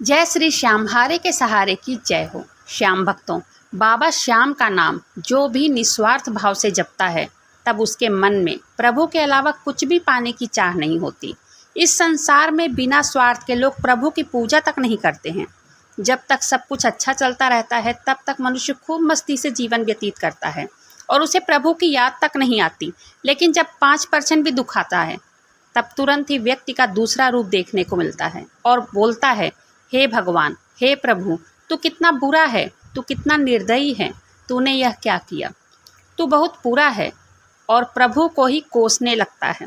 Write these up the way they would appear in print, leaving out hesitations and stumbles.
जय श्री श्याम, हारे के सहारे की जय हो। श्याम भक्तों, बाबा श्याम का नाम जो भी निस्वार्थ भाव से जपता है, तब उसके मन में प्रभु के अलावा कुछ भी पाने की चाह नहीं होती। इस संसार में बिना स्वार्थ के लोग प्रभु की पूजा तक नहीं करते हैं। जब तक सब कुछ अच्छा चलता रहता है, तब तक मनुष्य खूब मस्ती से जीवन व्यतीत करता है और उसे प्रभु की याद तक नहीं आती। लेकिन जब 5% भी दुख आता है, तब तुरंत ही व्यक्ति का दूसरा रूप देखने को मिलता है और बोलता है, हे भगवान, हे प्रभु, तू कितना बुरा है, तू कितना निर्दयी है, तूने यह क्या किया, तू बहुत बुरा है, और प्रभु को ही कोसने लगता है।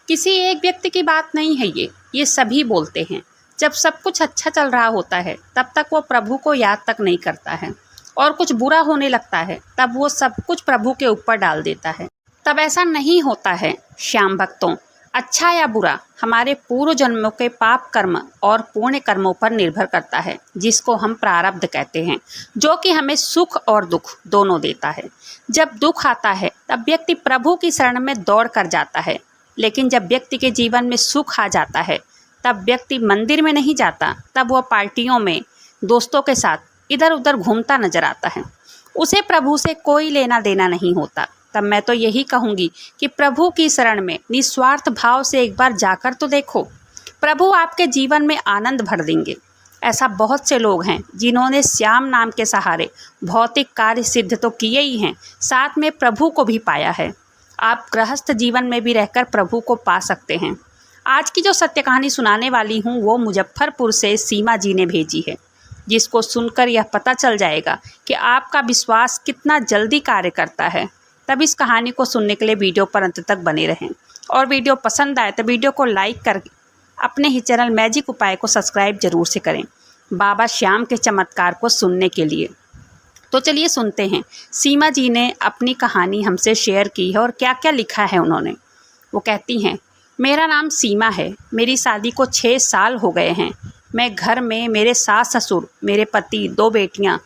किसी एक व्यक्ति की बात नहीं है ये सभी बोलते हैं। जब सब कुछ अच्छा चल रहा होता है, तब तक वो प्रभु को याद तक नहीं करता है, और कुछ बुरा होने लगता है तब वो सब कुछ प्रभु के ऊपर डाल देता है। तब ऐसा नहीं होता है श्याम भक्तों। अच्छा या बुरा हमारे पूर्व जन्मों के पाप कर्म और पुण्य कर्मों पर निर्भर करता है, जिसको हम प्रारब्ध कहते हैं, जो कि हमें सुख और दुख दोनों देता है। जब दुख आता है तब व्यक्ति प्रभु की शरण में दौड़ कर जाता है, लेकिन जब व्यक्ति के जीवन में सुख आ जाता है तब व्यक्ति मंदिर में नहीं जाता, तब वह पार्टियों में दोस्तों के साथ इधर उधर घूमता नजर आता है। उसे प्रभु से कोई लेना देना नहीं होता। तब मैं तो यही कहूँगी कि प्रभु की शरण में निस्वार्थ भाव से एक बार जाकर तो देखो, प्रभु आपके जीवन में आनंद भर देंगे। ऐसा बहुत से लोग हैं जिन्होंने श्याम नाम के सहारे भौतिक कार्य सिद्ध तो किए ही हैं, साथ में प्रभु को भी पाया है। आप गृहस्थ जीवन में भी रहकर प्रभु को पा सकते हैं। आज की जो सत्य कहानी सुनाने वाली हूँ, वो मुजफ्फरपुर से सीमा जी ने भेजी है, जिसको सुनकर यह पता चल जाएगा कि आपका विश्वास कितना जल्दी कार्य करता है। तब इस कहानी को सुनने के लिए वीडियो पर अंत तक बने रहें, और वीडियो पसंद आए तो वीडियो को लाइक करके अपने ही चैनल मैजिक उपाय को सब्सक्राइब जरूर से करें, बाबा श्याम के चमत्कार को सुनने के लिए। तो चलिए सुनते हैं सीमा जी ने अपनी कहानी हमसे शेयर की है और क्या क्या लिखा है उन्होंने। वो कहती हैं, मेरा नाम सीमा है, मेरी शादी को 6 साल हो गए हैं। मैं घर में मेरे सास ससुर, मेरे पति, 2 बेटियाँ,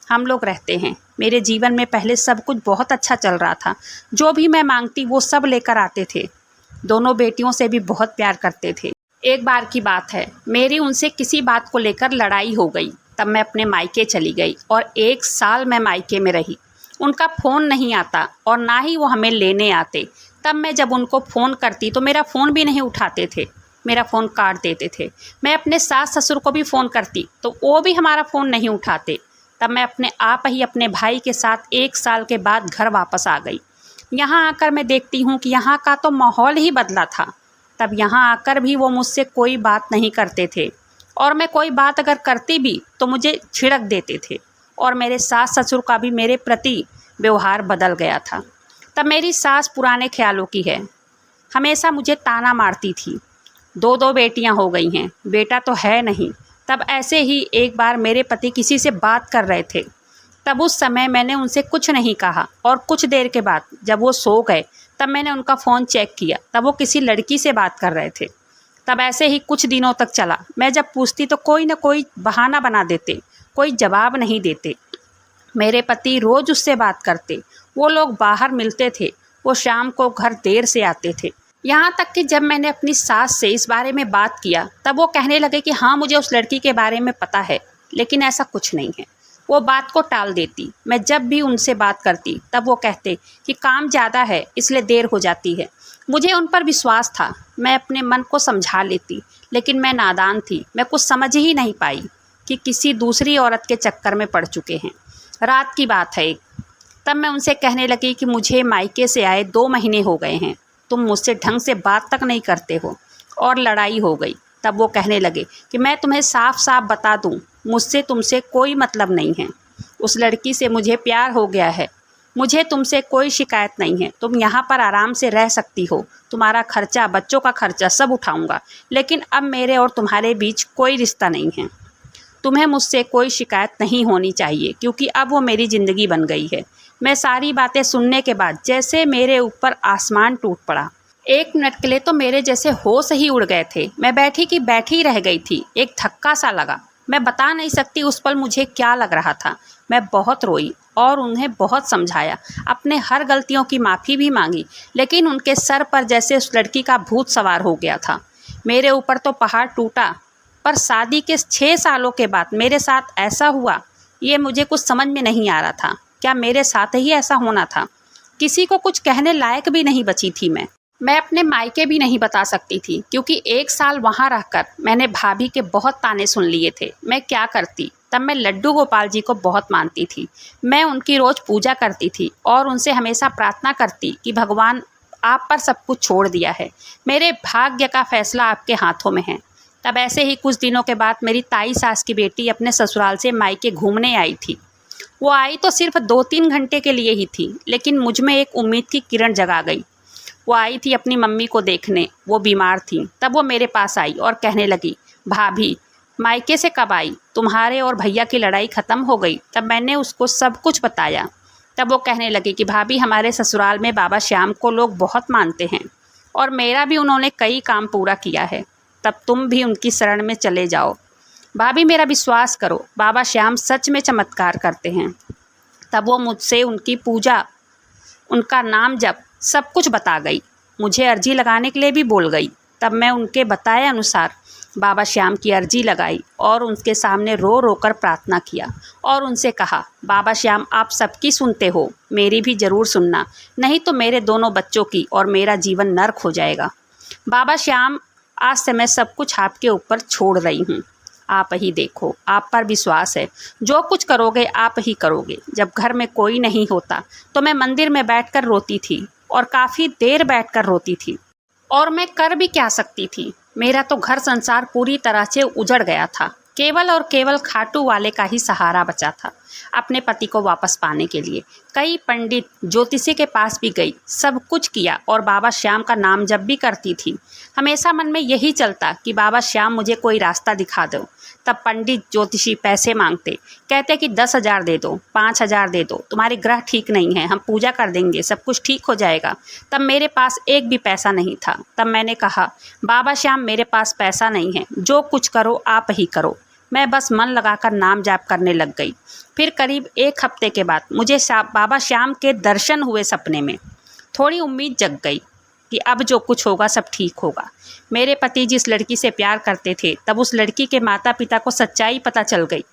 हम लोग रहते हैं। मेरे जीवन में पहले सब कुछ बहुत अच्छा चल रहा था। जो भी मैं मांगती वो सब लेकर आते थे। दोनों बेटियों से भी बहुत प्यार करते थे। एक बार की बात है, मेरी उनसे किसी बात को लेकर लड़ाई हो गई। तब मैं अपने मायके चली गई और 1 साल मैं मायके में रही। उनका फ़ोन नहीं आता और ना ही वो हमें लेने आते। तब मैं जब उनको फ़ोन करती तो मेरा फ़ोन भी नहीं उठाते थे, मेरा फ़ोन काट देते थे। मैं अपने सास ससुर को भी फ़ोन करती तो वो भी हमारा फ़ोन नहीं उठाते। तब मैं अपने आप ही अपने भाई के साथ 1 साल के बाद घर वापस आ गई। यहाँ आकर मैं देखती हूँ कि यहाँ का तो माहौल ही बदला था। तब यहाँ आकर भी वो मुझसे कोई बात नहीं करते थे, और मैं कोई बात अगर करती भी तो मुझे छिड़क देते थे, और मेरे सास ससुर का भी मेरे प्रति व्यवहार बदल गया था। तब मेरी सास पुराने ख्यालों की है, हमेशा मुझे ताना मारती थी। 2 बेटियाँ हो गई हैं, बेटा तो है नहीं। तब ऐसे ही एक बार मेरे पति किसी से बात कर रहे थे। तब उस समय मैंने उनसे कुछ नहीं कहा, और कुछ देर के बाद जब वो सो गए तब मैंने उनका फ़ोन चेक किया। तब वो किसी लड़की से बात कर रहे थे। तब ऐसे ही कुछ दिनों तक चला। मैं जब पूछती तो कोई न कोई बहाना बना देते, कोई जवाब नहीं देते। मेरे पति रोज़ उससे बात करते। वो लोग बाहर मिलते थे। वो शाम को घर देर से आते थे। यहाँ तक कि जब मैंने अपनी सास से इस बारे में बात किया, तब वो कहने लगे कि हाँ, मुझे उस लड़की के बारे में पता है, लेकिन ऐसा कुछ नहीं है। वो बात को टाल देती। मैं जब भी उनसे बात करती तब वो कहते कि काम ज़्यादा है, इसलिए देर हो जाती है। मुझे उन पर विश्वास था। मैं अपने मन को समझा लेती, लेकिन मैं नादान थी। मैं कुछ समझ ही नहीं पाई कि किसी दूसरी औरत के चक्कर में पड़ चुके हैं। रात की बात है एक, तब मैं उनसे कहने लगी कि मुझे मायके से आए 2 महीने हो गए हैं, तुम मुझसे ढंग से बात तक नहीं करते हो, और लड़ाई हो गई। तब वो कहने लगे कि मैं तुम्हें साफ साफ बता दूं, मुझसे तुमसे कोई मतलब नहीं है। उस लड़की से मुझे प्यार हो गया है। मुझे तुमसे कोई शिकायत नहीं है। तुम यहाँ पर आराम से रह सकती हो। तुम्हारा खर्चा, बच्चों का खर्चा सब उठाऊंगा, लेकिन अब मेरे और तुम्हारे बीच कोई रिश्ता नहीं है। तुम्हें मुझसे कोई शिकायत नहीं होनी चाहिए, क्योंकि अब वो मेरी ज़िंदगी बन गई है। मैं सारी बातें सुनने के बाद जैसे मेरे ऊपर आसमान टूट पड़ा। 1 मिनट के लिए तो मेरे जैसे होश ही उड़ गए थे। मैं बैठी की बैठी रह गई थी। एक धक्का सा लगा। मैं बता नहीं सकती उस पल मुझे क्या लग रहा था। मैं बहुत रोई और उन्हें बहुत समझाया, अपने हर गलतियों की माफ़ी भी मांगी, लेकिन उनके सर पर जैसे उस लड़की का भूत सवार हो गया था। मेरे ऊपर तो पहाड़ टूटा, पर शादी के 6 सालों के बाद मेरे साथ ऐसा हुआ, ये मुझे कुछ समझ में नहीं आ रहा था। क्या मेरे साथ ही ऐसा होना था? किसी को कुछ कहने लायक भी नहीं बची थी मैं अपने मायके भी नहीं बता सकती थी, क्योंकि 1 साल वहाँ रहकर मैंने भाभी के बहुत ताने सुन लिए थे। मैं क्या करती? तब मैं लड्डू गोपाल जी को बहुत मानती थी। मैं उनकी रोज़ पूजा करती थी और उनसे हमेशा प्रार्थना करती कि भगवान, आप पर सब कुछ छोड़ दिया है, मेरे भाग्य का फैसला आपके हाथों में है। तब ऐसे ही कुछ दिनों के बाद मेरी ताई सास की बेटी अपने ससुराल से मायके घूमने आई थी। वो आई तो सिर्फ 2-3 घंटे के लिए ही थी, लेकिन मुझ में एक उम्मीद की किरण जगा गई। वो आई थी अपनी मम्मी को देखने, वो बीमार थी। तब वो मेरे पास आई और कहने लगी, भाभी मायके से कब आई? तुम्हारे और भैया की लड़ाई ख़त्म हो गई? तब मैंने उसको सब कुछ बताया। तब वो कहने लगी कि भाभी, हमारे ससुराल में बाबा श्याम को लोग बहुत मानते हैं और मेरा भी उन्होंने कई काम पूरा किया है। तब तुम भी उनकी शरण में चले जाओ। भाभी मेरा विश्वास करो, बाबा श्याम सच में चमत्कार करते हैं। तब वो मुझसे उनकी पूजा, उनका नाम जप सब कुछ बता गई। मुझे अर्जी लगाने के लिए भी बोल गई। तब मैं उनके बताए अनुसार बाबा श्याम की अर्जी लगाई और उनके सामने रो रो कर प्रार्थना किया और उनसे कहा, बाबा श्याम आप सबकी सुनते हो, मेरी भी ज़रूर सुनना, नहीं तो मेरे दोनों बच्चों की और मेरा जीवन नर्क हो जाएगा। बाबा श्याम, आज से मैं सब कुछ आपके ऊपर छोड़ रही हूँ। आप ही देखो, आप पर विश्वास है, जो कुछ करोगे आप ही करोगे। जब घर में कोई नहीं होता तो मैं मंदिर में बैठकर रोती थी और काफ़ी देर बैठकर रोती थी। और मैं कर भी क्या सकती थी? मेरा तो घर संसार पूरी तरह से उजड़ गया था। केवल और केवल खाटू वाले का ही सहारा बचा था अपने पति को वापस पाने के लिए। कई पंडित ज्योतिषी के पास भी गई, सब कुछ किया और बाबा श्याम का नाम जप भी करती थी। हमेशा मन में यही चलता कि बाबा श्याम मुझे कोई रास्ता दिखा दो। तब पंडित ज्योतिषी पैसे मांगते, कहते कि 10,000 दे दो, 5,000 दे दो, तुम्हारे ग्रह ठीक नहीं है, हम पूजा कर देंगे, सब कुछ ठीक हो जाएगा। तब मेरे पास एक भी पैसा नहीं था। तब मैंने कहा, बाबा श्याम मेरे पास पैसा नहीं है, जो कुछ करो आप ही करो। मैं बस मन लगाकर नाम जाप करने लग गई। फिर करीब 1 हफ्ते के बाद मुझे बाबा श्याम के दर्शन हुए सपने में। थोड़ी उम्मीद जग गई कि अब जो कुछ होगा सब ठीक होगा। मेरे पति जिस लड़की से प्यार करते थे, तब उस लड़की के माता पिता को सच्चाई पता चल गई।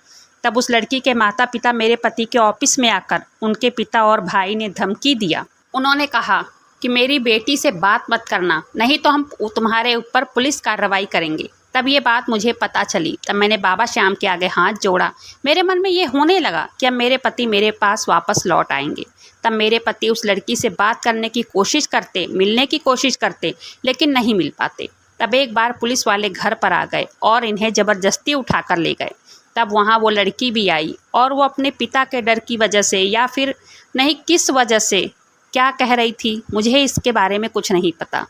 तब उस लड़की के माता पिता मेरे पति के ऑफिस में आकर उनके पिता और भाई ने धमकी दिया। उन्होंने कहा कि मेरी बेटी से बात मत करना, नहीं तो हम तुम्हारे ऊपर पुलिस कार्रवाई करेंगे। तब ये बात मुझे पता चली। तब मैंने बाबा श्याम के आगे हाथ जोड़ा। मेरे मन में ये होने लगा कि अब मेरे पति मेरे पास वापस लौट आएंगे। तब मेरे पति उस लड़की से बात करने की कोशिश करते, मिलने की कोशिश करते, लेकिन नहीं मिल पाते। तब एक बार पुलिस वाले घर पर आ गए और इन्हें ज़बरदस्ती उठाकर ले गए। तब वहाँ वो लड़की भी आई और वो अपने पिता के डर की वजह से या फिर नहीं किस वजह से क्या कह रही थी, मुझे इसके बारे में कुछ नहीं पता।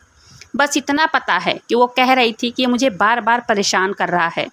बस इतना पता है कि वो कह रही थी कि ये मुझे बार बार परेशान कर रहा है।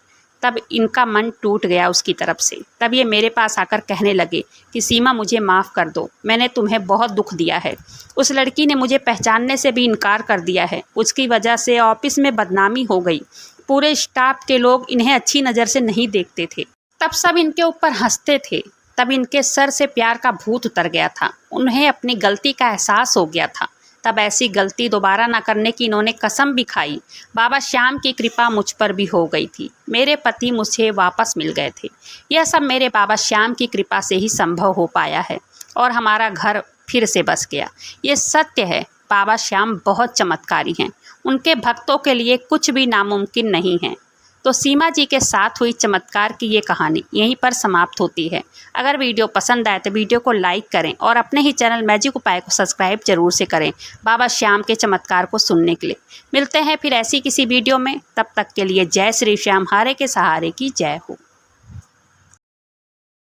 तब इनका मन टूट गया उसकी तरफ से। तब ये मेरे पास आकर कहने लगे कि सीमा मुझे माफ़ कर दो, मैंने तुम्हें बहुत दुख दिया है। उस लड़की ने मुझे पहचानने से भी इनकार कर दिया है। उसकी वजह से ऑफिस में बदनामी हो गई। पूरे स्टाफ के लोग इन्हें अच्छी नज़र से नहीं देखते थे। तब सब इनके ऊपर हंसते थे। तब इनके सर से प्यार का भूत उतर गया था। उन्हें अपनी गलती का एहसास हो गया था। तब ऐसी गलती दोबारा ना करने की इन्होंने कसम भी खाई। बाबा श्याम की कृपा मुझ पर भी हो गई थी। मेरे पति मुझसे वापस मिल गए थे। यह सब मेरे बाबा श्याम की कृपा से ही संभव हो पाया है और हमारा घर फिर से बस गया। ये सत्य है, बाबा श्याम बहुत चमत्कारी हैं। उनके भक्तों के लिए कुछ भी नामुमकिन नहीं है। तो सीमा जी के साथ हुई चमत्कार की ये कहानी यहीं पर समाप्त होती है। अगर वीडियो पसंद आए तो वीडियो को लाइक करें और अपने ही चैनल मैजिक उपाय को सब्सक्राइब जरूर से करें बाबा श्याम के चमत्कार को सुनने के लिए। मिलते हैं फिर ऐसी किसी वीडियो में, तब तक के लिए जय श्री श्याम, हारे के सहारे की जय हो।